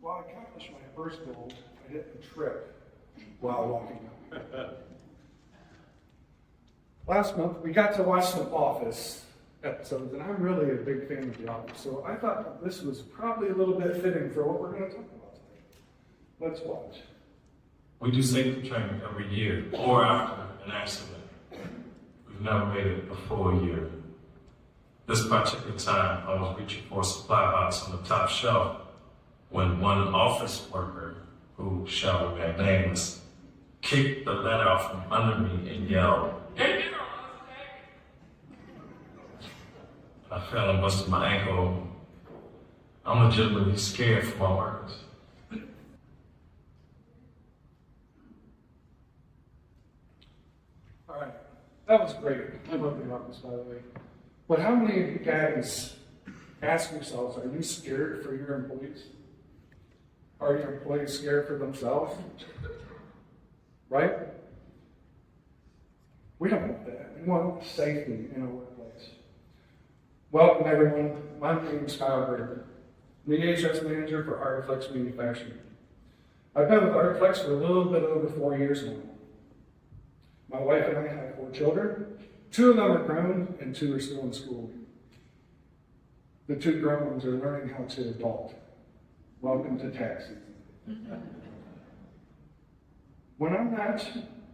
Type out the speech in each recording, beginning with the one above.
Well, I accomplished my first goal. I didn't trip while walking up. Last month, we got to watch some Office episodes, and I'm really a big fan of The Office, so I thought that this was probably a little bit fitting for what we're going to talk about today. Let's watch. We do safety training every year or after an accident. We've never made it a full year. This particular time, I was reaching for a supply box on the top shelf when one office worker, who shall remain nameless, kicked the letter out from under me and yelled, "Hey, get off!" I fell and busted my ankle. I'm legitimately scared for my workers. All right, that was great. I love The Office, by the way. But how many of you guys ask yourselves, are you scared for your employees? Are your employees scared for themselves? Right? We don't want that. We want safety in our workplace. Welcome, everyone. My name is Kyle Berg. I'm the EHS Manager for ArtiFlex Manufacturing. I've been with ArtiFlex for a little bit over 4 years now. My wife and I have 4 children. 2 of them are grown and 2 are still in school. The 2 grown ones are learning how to adult. Welcome to tax season. When I'm not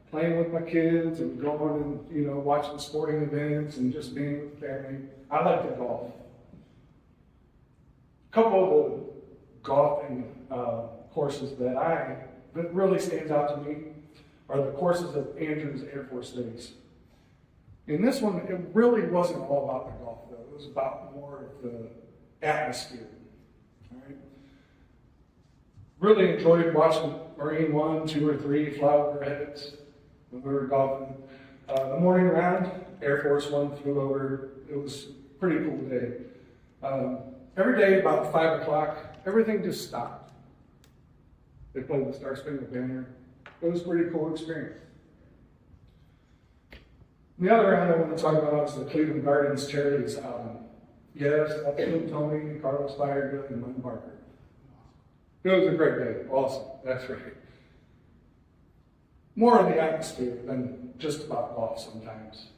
playing with my kids and going and watching sporting events and just being with the family, I like to golf. A couple of the golfing courses that really stands out to me are the courses at Andrews Air Force Base. In this one, it really wasn't all about the golf, though. It was about more of the atmosphere. All right? Really enjoyed watching Marine 1, 2, or 3 fly over our heads when we were golfing. The morning round, Air Force One flew over. It was a pretty cool day. Every day about 5 o'clock, everything just stopped. They played the Star Spangled Banner. It was a pretty cool experience. The other round I want to talk about is the Cleveland Gardens Charities album. Yes, that's Tim Tony, Carlos Firegood, and Lynn Parker. It was a great day. Awesome. That's right. More of the atmosphere than just about golf sometimes.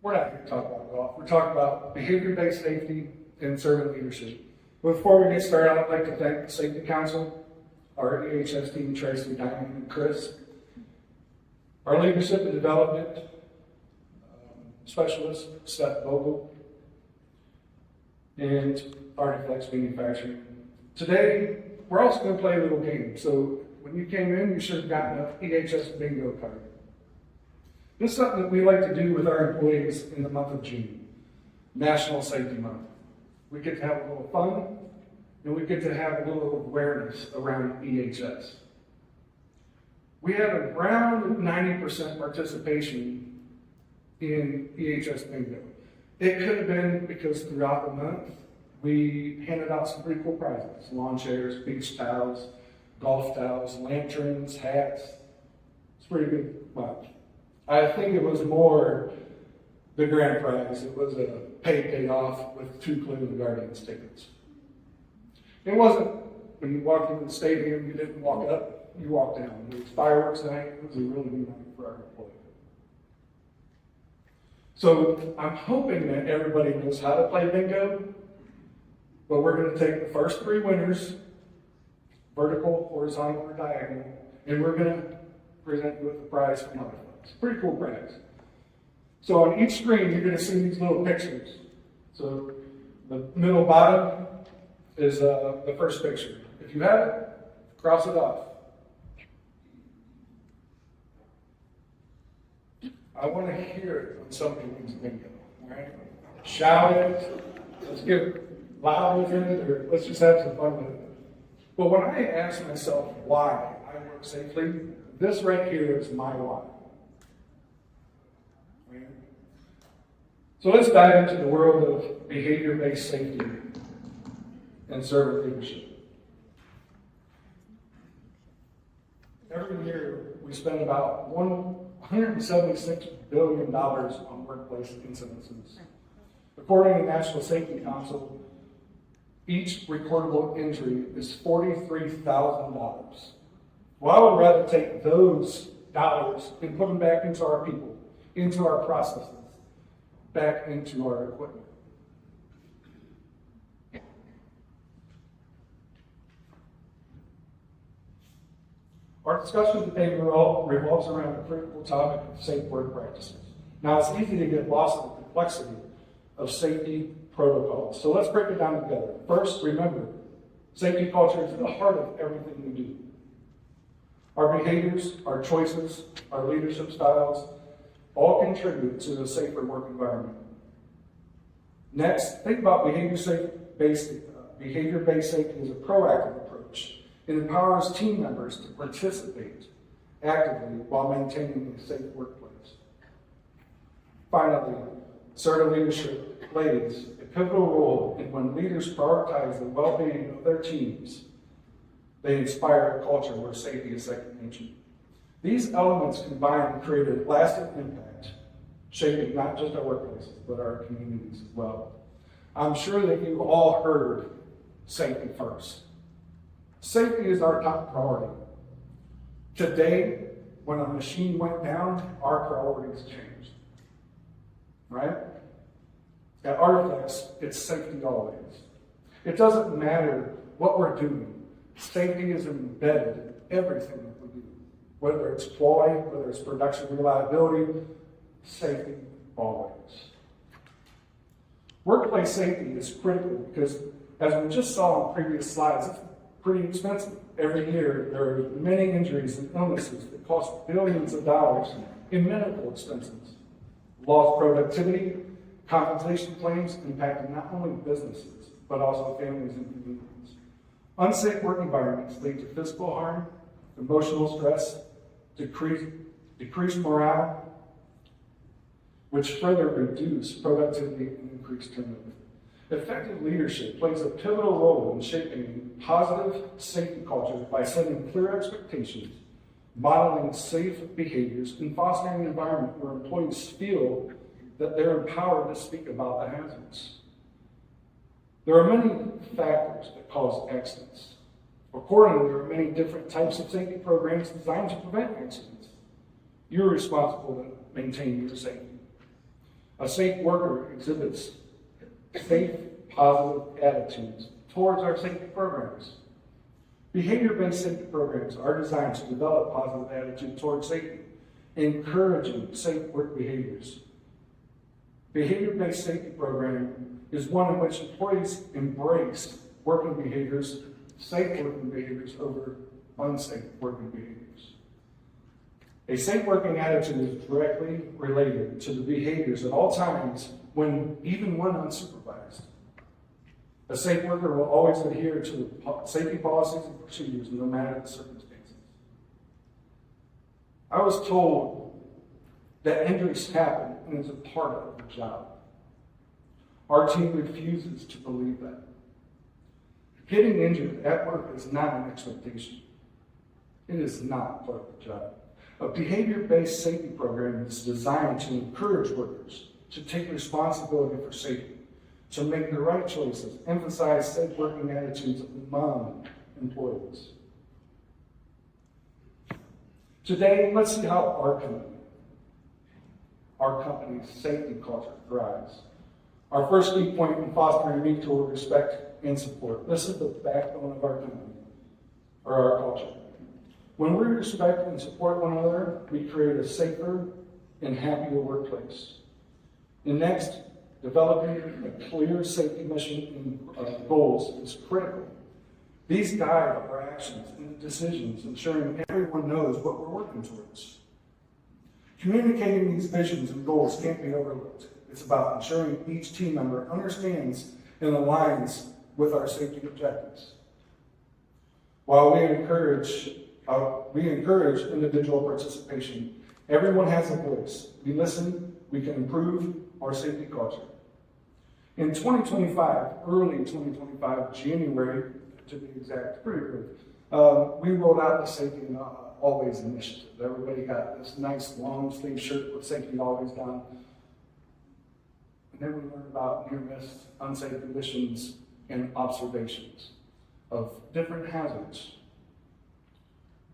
We're not here to talk about golf. We're talking about behavior-based safety and servant leadership. Before we get started, I'd like to thank the Safety Council, our EHS team, Tracy, Diamond, and Chris, our leadership and development specialist, Seth Vogel, and ArtiFlex Manufacturing. Today, we're also going to play a little game. So when you came in, you should have gotten an EHS bingo card. This is something that we like to do with our employees in the month of June, National Safety Month. We get to have a little fun, and we get to have a little awareness around EHS. We had around 90% participation in EHS bingo. It could have been because throughout the month, we handed out some pretty cool prizes: lawn chairs, beach towels, golf towels, lanterns, hats. It's pretty good month. I think it was more the grand prize. It was a paid off with 2 Cleveland Guardians tickets. It wasn't when you walked into the stadium, you didn't walk up, you walked down. It was fireworks night. It was a really good night for our employees. So I'm hoping that everybody knows how to play bingo, but we're going to take the first 3 winners, vertical, horizontal, or diagonal, and we're going to present you with a prize from ArtiFlex. Pretty cool prize. So on each screen, you're going to see these little pictures. So the middle bottom is the first picture. If you have it, cross it off. I want to hear it when somebody wins bingo. All right? Shout it. Let's get loud with it, or let's just have some fun with it. But when I ask myself why I work safely, this right here is my why. Right? So let's dive into the world of behavior-based safety and servant leadership. Every year, we spend about $176 billion on workplace incidences. According to the National Safety Council, each recordable injury is $43,000. Well, I would rather take those dollars and put them back into our people, into our processes, back into our equipment. Our discussion today revolves around the critical topic of safe work practices. Now, it's easy to get lost in the complexity of safety protocols. So let's break it down together. First, remember, safety culture is at the heart of everything we do. Our behaviors, our choices, our leadership styles all contribute to a safer work environment. Next, think about behavior-based safety as a proactive approach. It empowers team members to participate actively while maintaining a safe workplace. Finally, assertive leadership plays a pivotal role in when leaders prioritize the well-being of their teams. They inspire a culture where safety is second nature. These elements combine to create a lasting impact, shaping not just our workplaces, but our communities as well. I'm sure that you've all heard safety first. Safety is our top priority. Today, when a machine went down, our priorities changed. Right? At ArtiFlex, it's safety always. It doesn't matter what we're doing. Safety is embedded in everything that we do. Whether it's quality, whether it's production reliability, safety always. Workplace safety is critical because, as we just saw in previous slides, it's pretty expensive. Every year, there are many injuries and illnesses that cost billions of dollars in medical expenses. Lost productivity, compensation claims impacting not only businesses, but also families and communities. Unsafe work environments lead to physical harm, emotional stress, decreased morale, which further reduce productivity and increase turnover. Effective leadership plays a pivotal role in shaping a positive safety culture by setting clear expectations, modeling safe behaviors, and fostering an environment where employees feel that they're empowered to speak about the hazards. There are many factors that cause accidents. Accordingly, there are many different types of safety programs designed to prevent accidents. You're responsible to maintain your safety. A safe worker exhibits safe, positive attitudes towards our safety programs. Behavior-based safety programs are designed to develop positive attitudes towards safety, encouraging safe work behaviors. Behavior-based safety program is one in which employees embrace working behaviors, safe working behaviors over unsafe working behaviors. A safe working attitude is directly related to the behaviors at all times, even when unsupervised. A safe worker will always adhere to the safety policies and procedures no matter the circumstances. I was told that injuries happen and is a part of the job. Our team refuses to believe that. Getting injured at work is not an expectation. It is not part of the job. A behavior-based safety program is designed to encourage workers to take responsibility for safety, to make the right choices, emphasize safe working attitudes among employees. Today, let's see how our company's safety culture thrives. Our first key point in fostering mutual respect and support. This is the backbone of our company, or our culture. When we respect and support one another, we create a safer and happier workplace. And next, developing a clear safety mission and goals is critical. These guide our actions and decisions, ensuring everyone knows what we're working towards. Communicating these visions and goals can't be overlooked. It's about ensuring each team member understands and aligns with our safety objectives. While we encourage individual participation, everyone has a voice. We listen, we can improve our safety culture. In 2025, early 2025, January, to be exact, pretty early, we rolled out the Safety Always initiative. Everybody got this nice long sleeve shirt with Safety Always down. And then we learned about near-miss, unsafe conditions, and observations of different hazards.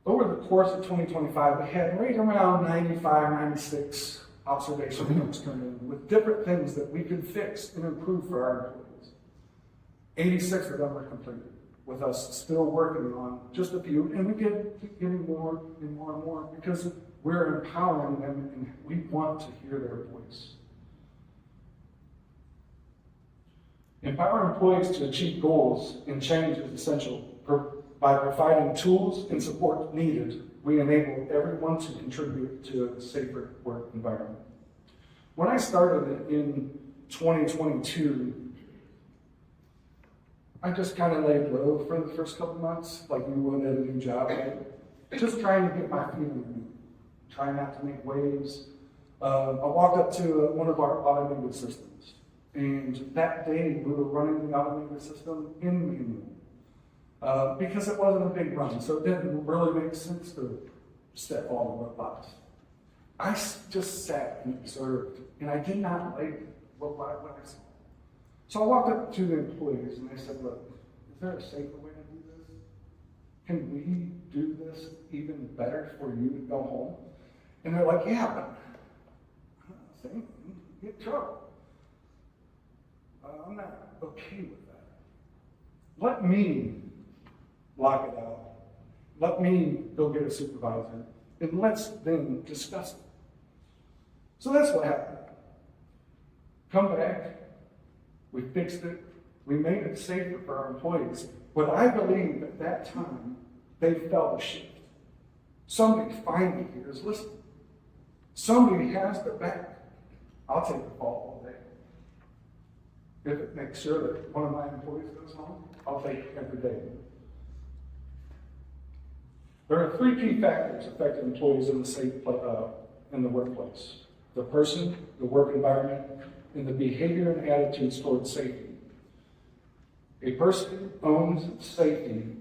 Over the course of 2025, we had right around 95, 96 observation notes come in with different things that we could fix and improve for our employees. 86 of them were completed, with us still working on just a few, and we keep getting more and more and more because we're empowering them and we want to hear their voice. Empower employees to achieve goals and change is essential. By providing tools and support needed, we enable everyone to contribute to a safer work environment. When I started in 2022, I just kind of laid low for the first couple months, like you would at a new job, right? Just trying to get my feeling, trying not to make waves. I walked up to one of our automated systems, and that day we were running the automated system in manual. Because it wasn't a big run, so it didn't really make sense to step all the robots. I just sat and observed, and I did not like what I saw. So I walked up to the employees and I said, look, is there a safer way to do this? Can we do this even better for you to go home? And they're like, yeah, but I'm not saying get in trouble. I'm not okay with that. Let me lock it out. Let me go get a supervisor, and let's then discuss it. So that's what happened. Come back, we fixed it, we made it safer for our employees. But I believe at that time, they felt a shift. Somebody finally here is listening. Somebody has their back. I'll take the fall all day. If it makes sure that one of my employees goes home, I'll take it every day. There are three key factors affecting employees in the workplace: the person, the work environment, and the behavior and attitudes towards safety. A person owns safety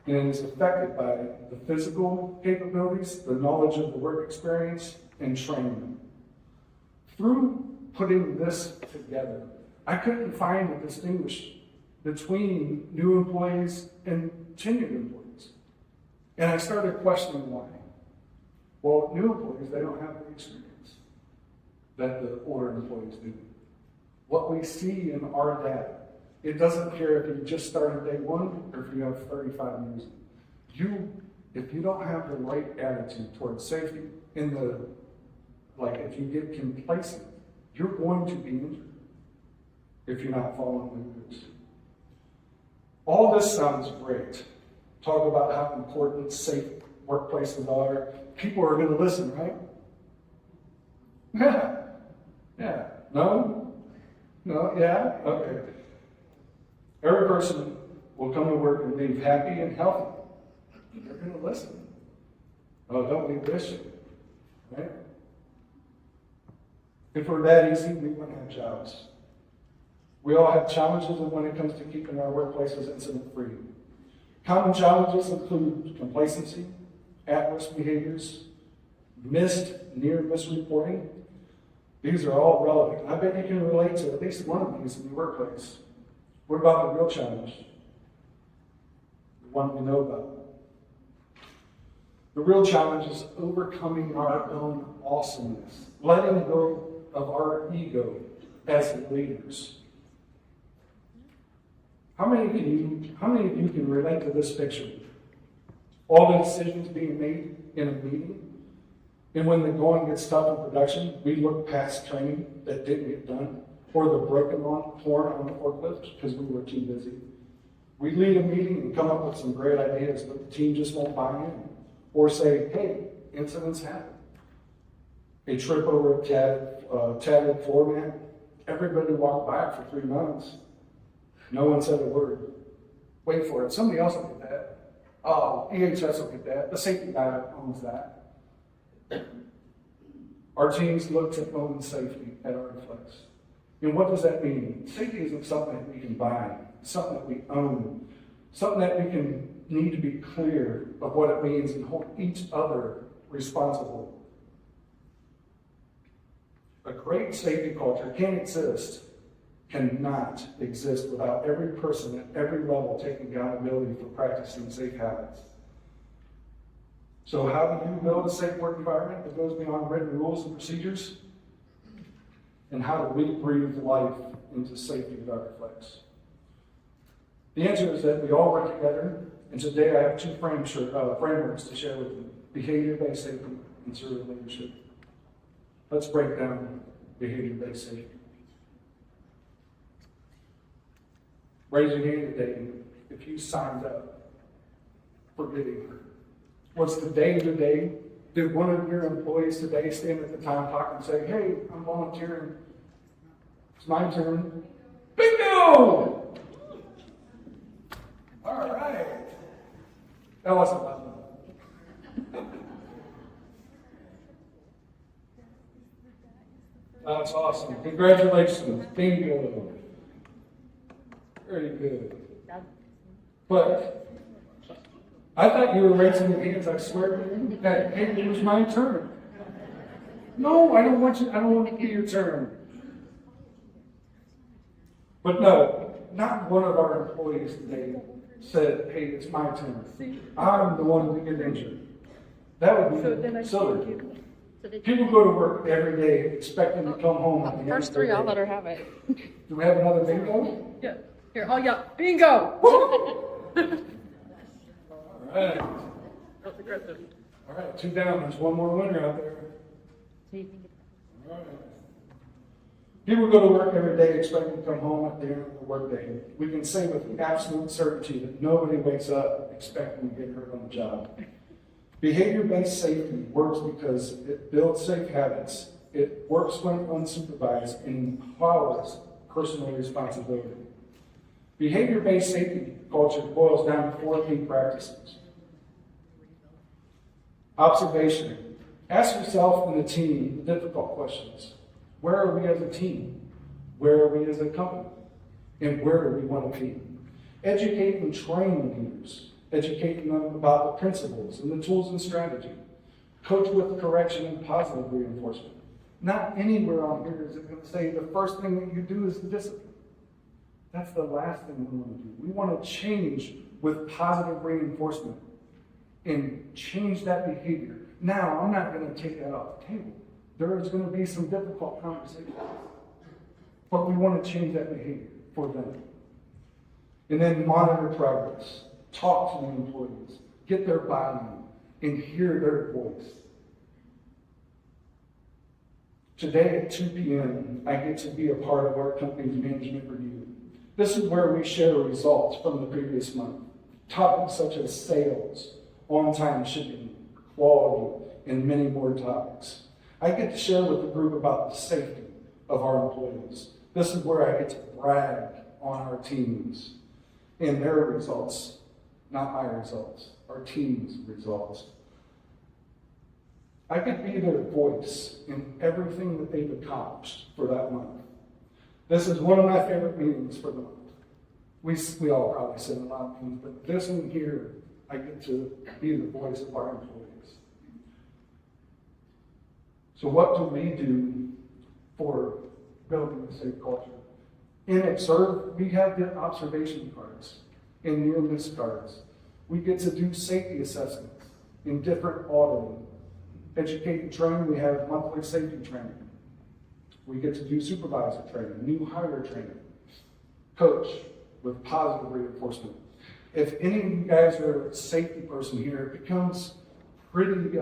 and is affected by the physical capabilities, the knowledge of the work experience, and training. Through putting this together, I couldn't find a distinction between new employees and tenured employees. And I started questioning why. Well, new employees, they don't have the experience that the older employees do. What we see in our data, it doesn't care if you just started day one or if you have 35 years. If you don't have the right attitude towards safety, if you get complacent, you're going to be injured if you're not following the rules. All this sounds great. Talk about how important safe workplaces are. People are going to listen, right? Yeah. No? Yeah? Okay. Every person will come to work and leave happy and healthy. They're going to listen. Oh, don't leave this, right? If we're that easy, we wouldn't have jobs. We all have challenges when it comes to keeping our workplaces incident-free. Common challenges include complacency, at-risk behaviors, near-miss reporting. These are all relevant. I bet you can relate to at least one of these in your workplace. What about the real challenge? The one we know about. The real challenge is overcoming our own awesomeness, letting go of our ego as leaders. How many of you can relate to this picture? All the decisions being made in a meeting, and when the going gets tough in production, we look past training that didn't get done, or the broken horn on the forklift because we were too busy. We lead a meeting and come up with some great ideas, but the team just won't buy in. Or say, hey, incidents happen. A trip over a tattered floor mat, everybody walked by it for 3 months. No one said a word. Wait for it. Somebody else will get that. Oh, EHS will get that. The safety guy owns that. Our teams look to own safety at ArtiFlex. And what does that mean? Safety isn't something that we can buy. It's something that we own. Something that we need to be clear of what it means and hold each other responsible. A great safety culture can cannot exist without every person at every level taking accountability for practicing safe habits. So how do you build a safe work environment that goes beyond written rules and procedures? And how do we breathe life into safety with ArtiFlex? The answer is that we all work together, and today I have two frameworks to share with you: behavior-based safety and servant leadership. Let's break down behavior-based safety. Raise your hand today if you signed up for getting hurt. Was today the day? Did one of your employees today stand at the time clock and say, "Hey, I'm volunteering. It's my turn." Bingo! All right. That wasn't loud enough. That's awesome. Congratulations. Bingo. Very good. But I thought you were raising your hands, I swear to you, that hey, it was my turn. No, I don't want it to be your turn. But no, not one of our employees today said, "Hey, it's my turn. I'm the one to get injured." That would be silly. People go to work every day expecting to come home at the end First of the three, I'll day. let her have it. Do we have another bingo? Yeah. Here, oh yeah, bingo! All right. That was aggressive. All right, 2 down. There's one more winner out there. All right. People go to work every day expecting to come home at the end of the workday. We can say with absolute certainty that nobody wakes up expecting to get hurt on the job. Behavior-based safety works because it builds safe habits, it works when unsupervised, and empowers personal responsibility. Behavior-based safety culture boils down to 4 key practices. Observation. Ask yourself and the team the difficult questions. Where are we as a team? Where are we as a company? And where do we want to be? Educate and train leaders. Educating them about the principles and the tools and strategy. Coach with correction and positive reinforcement. Not anywhere on here is it going to say the first thing that you do is discipline. That's the last thing we want to do. We want to change with positive reinforcement and change that behavior. Now, I'm not going to take that off the table. There is going to be some difficult conversations. But we want to change that behavior for them. And then monitor progress. Talk to the employees. Get their buy-in and hear their voice. Today at 2 p.m., I get to be a part of our company's management review. This is where we share results from the previous month. Topics such as sales, on-time shipping, quality, and many more topics. I get to share with the group about the safety of our employees. This is where I get to brag on our teams and their results, not my results, our team's results. I could be their voice in everything that they've accomplished for that month. This is one of my favorite meetings for the month. We all probably sit in a lot of meetings, but this one here, I get to be the voice of our employees. So what do we do for building a safe culture? In Observe, we have the observation cards and near miss cards. We get to do safety assessments in different auditing. Educate and train, we have monthly safety training. We get to do supervisor training, new hire training, coach with positive reinforcement. If any of you guys are a safety person here, it becomes pretty,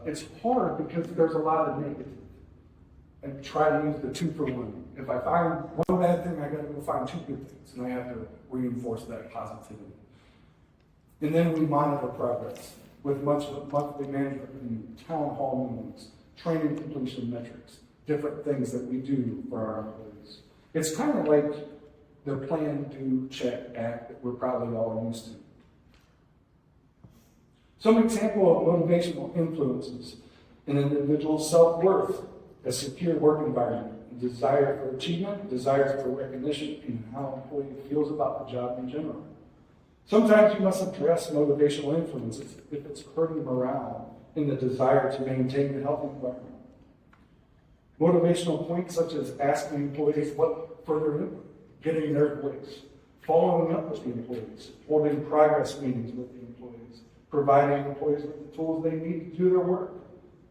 it's hard because there's a lot of negative. And try to use the 2 for 1. If I find one bad thing, I gotta go find 2 good things, and I have to reinforce that positivity. And then we monitor progress with monthly management review, town hall meetings, training completion metrics, different things that we do for our employees. It's kind of like the plan, do, check, act that we're probably all used to. Some example of motivational influences: an individual's self-worth, a secure work environment, desire for achievement, desires for recognition, and how an employee feels about the job in general. Sometimes you must address motivational influences if it's hurting morale and the desire to maintain a healthy environment. Motivational points such as asking employees what further input, getting their voice, following up with the employees, holding progress meetings with the employees, providing employees with the tools they need to do their work,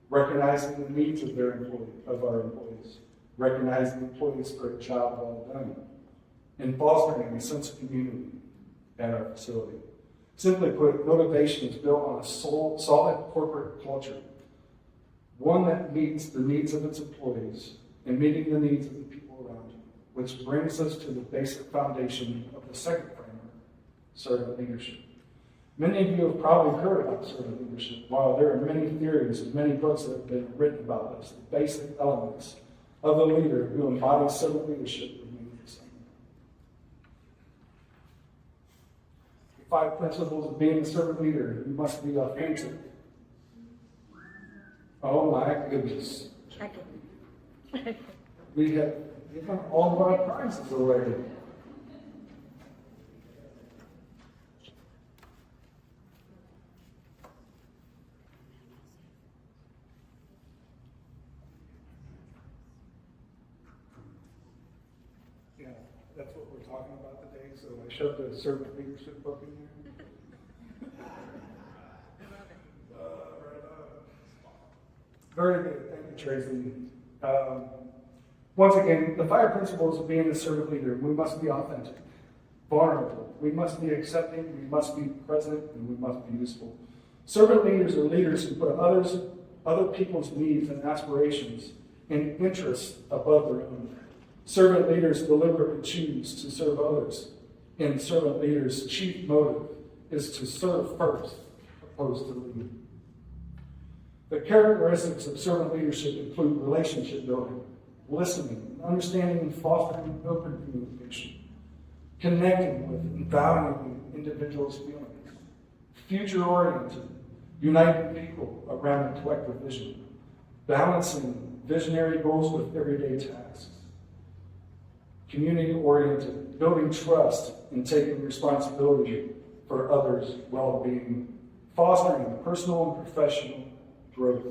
recognizing the needs of our employees, recognizing employees for a job well done, and fostering a sense of community at our facility. Simply put, motivation is built on a solid corporate culture, one that meets the needs of its employees and meeting the needs of the people around it, which brings us to the basic foundation of the second framework, servant leadership. Many of you have probably heard about servant leadership. While there are many theories and many books that have been written about this, the basic elements of the leader who embodies servant leadership remain the same. The 5 principles of being a servant leader: you must be authentic. Oh my goodness. We have given all of our prizes already. Yeah, that's what we're talking about today, so I shoved a servant leadership book in there. Very good. Thank you, Tracy. Once again, the 5 principles of being a servant leader: we must be authentic, vulnerable, we must be accepting, we must be present, and we must be useful. Servant leaders are leaders who put other people's needs and aspirations and interests above their own. Servant leaders deliberately choose to serve others, and servant leaders' chief motive is to serve first, opposed to lead. The characteristics of servant leadership include relationship building, listening, understanding and fostering open communication, connecting with and valuing individuals' feelings, future-oriented, uniting people around a collective vision, balancing visionary goals with everyday tasks, community-oriented, building trust and taking responsibility for others' well-being, fostering personal and professional growth,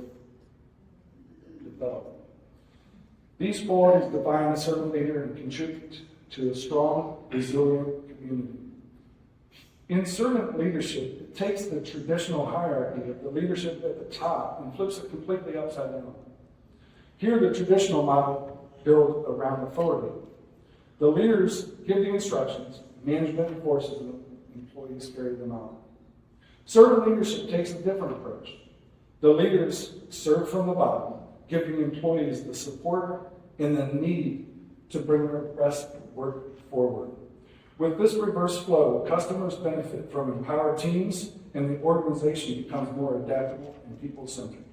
development. These qualities define a servant leader and contribute to a strong, resilient community. In servant leadership, it takes the traditional hierarchy of the leadership at the top and flips it completely upside down. Here, the traditional model built around authority. The leaders give the instructions, management enforces them, employees carry them out. Servant leadership takes a different approach. The leaders serve from the bottom, giving employees the support and the need to bring their best work forward. With this reverse flow, customers benefit from empowered teams, and the organization becomes more adaptable and people-centered.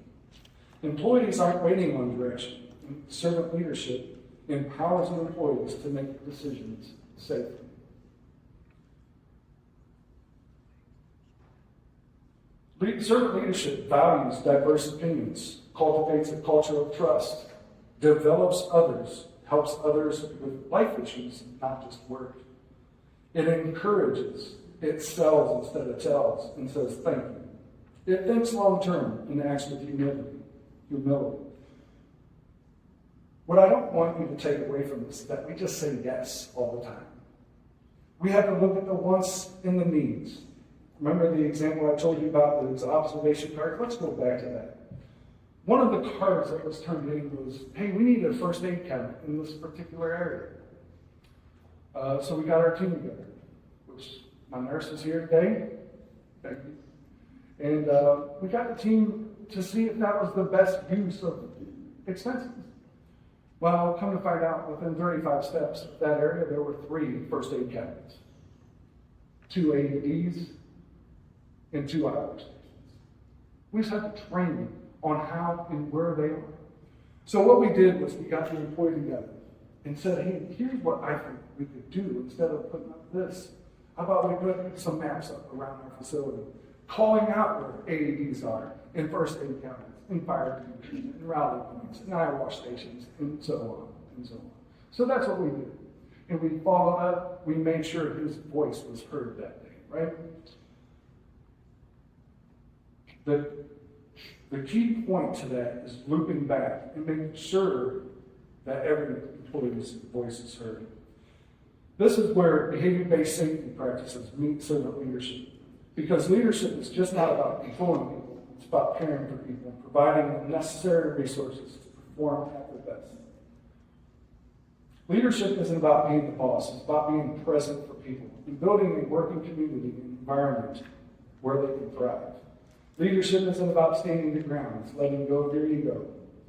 Employees aren't waiting on direction. Servant leadership empowers the employees to make decisions safely. Servant leadership values diverse opinions, cultivates a culture of trust, develops others, helps others with life issues, not just work. It encourages, it sells instead of tells, and says thank you. It thinks long-term and acts with humility. What I don't want you to take away from this is that we just say yes all the time. We have to look at the wants and the needs. Remember the example I told you about, there was an observation card? Let's go back to that. One of the cards that was turned in was, hey, we need a first aid cabinet in this particular area. So we got our team together, which my nurse is here today. Thank you. And we got the team to see if that was the best use of expenses. Well, come to find out, within 35 steps of that area, there were 3 first aid cabinets, 2 AEDs, and 2 IR stations. We just have to train them on how and where they are. So what we did was we got the employee together and said, hey, here's what I think we could do instead of putting up this. How about we put some maps up around our facility, calling out where AEDs are, and first aid cabinets, and fire extinguishers, and rally points, and eye wash stations, and so on, and so on. So that's what we did. And we followed up, we made sure his voice was heard that day, right? The The key point to that is looping back and making sure that every employee's voice is heard. This is where behavior-based safety practices meet servant leadership. Because leadership is just not about controlling people, it's about caring for people and providing the necessary resources to perform at their best. Leadership isn't about being the boss, it's about being present for people and building a working community and environment where they can thrive. Leadership isn't about standing your ground, it's letting go of your ego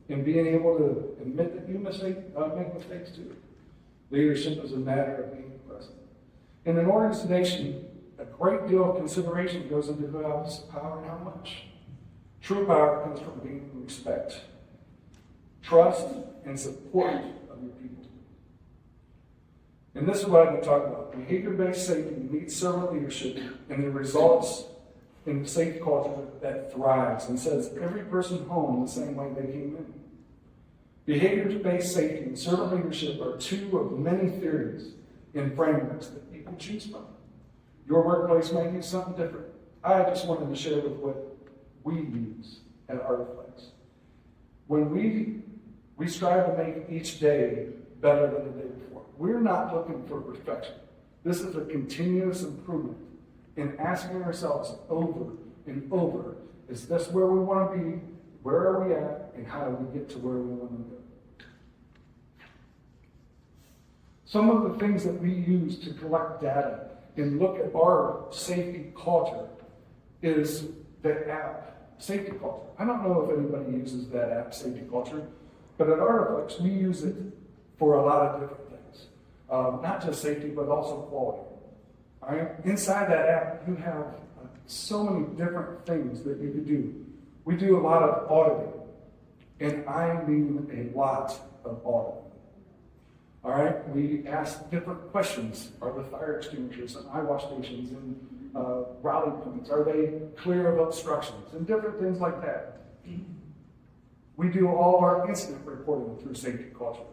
and being able to admit that you make mistakes too. Leadership is a matter of being present. In an organization, a great deal of consideration goes into who has power and how much. True power comes from being respect, trust, and support of your people. And this is what I've been talking about. Behavior-based safety meets servant leadership and it results in a safety culture that thrives and sends every person home the same way they came in. Behavior-based safety and servant leadership are two of many theories and frameworks that people choose from. Your workplace may use something different. I just wanted to share with what we use at ArtiFlex. When we strive to make each day better than the day before. We're not looking for perfection. This is a continuous improvement in asking ourselves over and over, is this where we want to be? Where are we at? And how do we get to where we want to go? Some of the things that we use to collect data and look at our safety culture is the app safety culture. I don't know if anybody uses that app safety culture, but at ArtiFlex we use it for a lot of different things. Not just safety, but also quality. All right? Inside that app, you have so many different things that you can do. We do a lot of auditing, and I mean a lot of auditing. All right, we ask different questions. Are the fire extinguishers and eye wash stations and rally points, are they clear of obstructions and different things like that? We do all of our incident reporting through safety culture.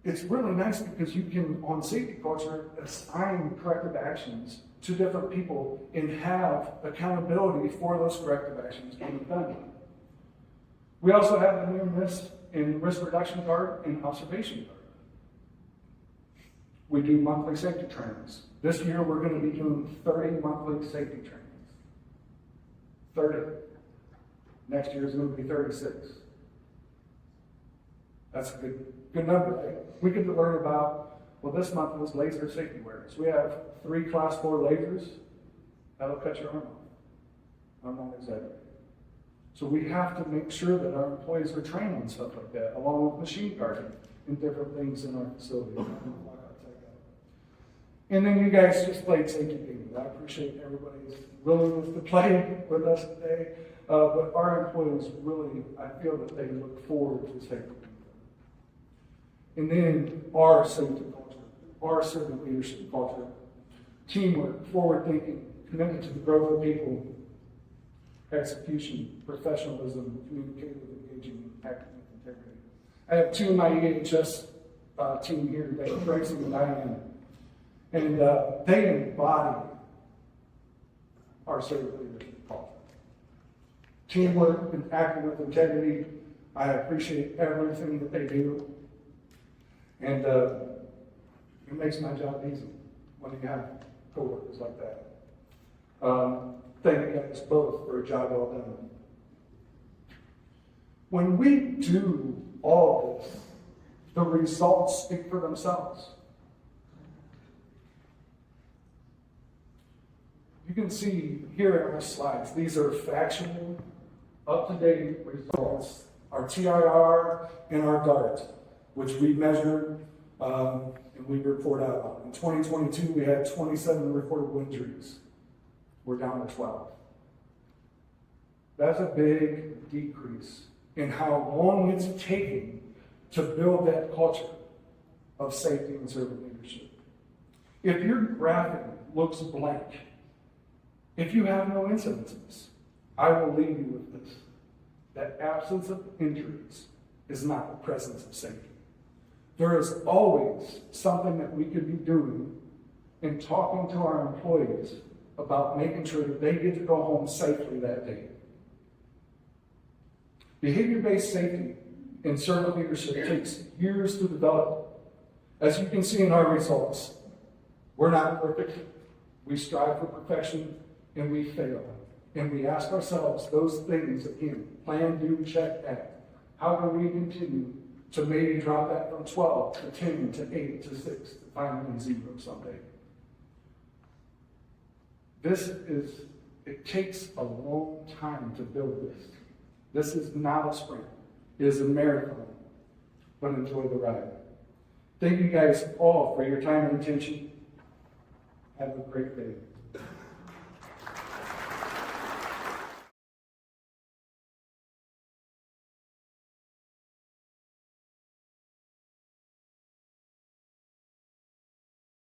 It's really nice because you can, on safety culture, assign corrective actions to different people and have accountability for those corrective actions being done. We also have the near miss and risk reduction card and observation card. We do monthly safety trainings. This year we're going to be doing 30 monthly safety trainings. 30. Next year is going to be 36. That's a good number, right? We get to learn about, well, this month was laser safety awareness. We have 3 class 4 lasers. That'll cut your arm off. I'm not exaggerating. So we have to make sure that our employees are trained on stuff like that, along with machine guarding and different things in our facility. And then you guys just played safety bingo. I appreciate everybody's willingness to play with us today. But our employees really, I feel that they look forward to safety bingo. And then our safety culture, our servant leadership culture, teamwork, forward thinking, commitment to the growth of people, execution, professionalism, communicative, engaging, and acting with integrity. I have 2 of my EHS team here today, Tracy and Diane. And they embody our servant leadership culture. Teamwork and acting with integrity. I appreciate everything that they do. And it makes my job easy when you have coworkers like that. Thank you guys both for a job well done. When we do all this, the results speak for themselves. You can see here on our slides, these are factual, up-to-date results. Our TIR and our DART, which we measure and we report out on. In 2022, we had 27 recordable injuries. We're down to 12. That's a big decrease in how long it's taking to build that culture of safety and servant leadership. If your graphic looks blank, if you have no incidences, I will leave you with this. That absence of injuries is not the presence of safety. There is always something that we could be doing in talking to our employees about making sure that they get to go home safely that day. Behavior-based safety in servant leadership takes years to develop. As you can see in our results, we're not perfect. We strive for perfection and we fail. And we ask ourselves those things again: plan, do, check, act. How can we continue to maybe drop that from 12 to 10 to 8 to 6 to finally 0 someday? It takes a long time to build this. This is not a sprint. It is a marathon. But enjoy the ride. Thank you guys all for your time and attention. Have a great day.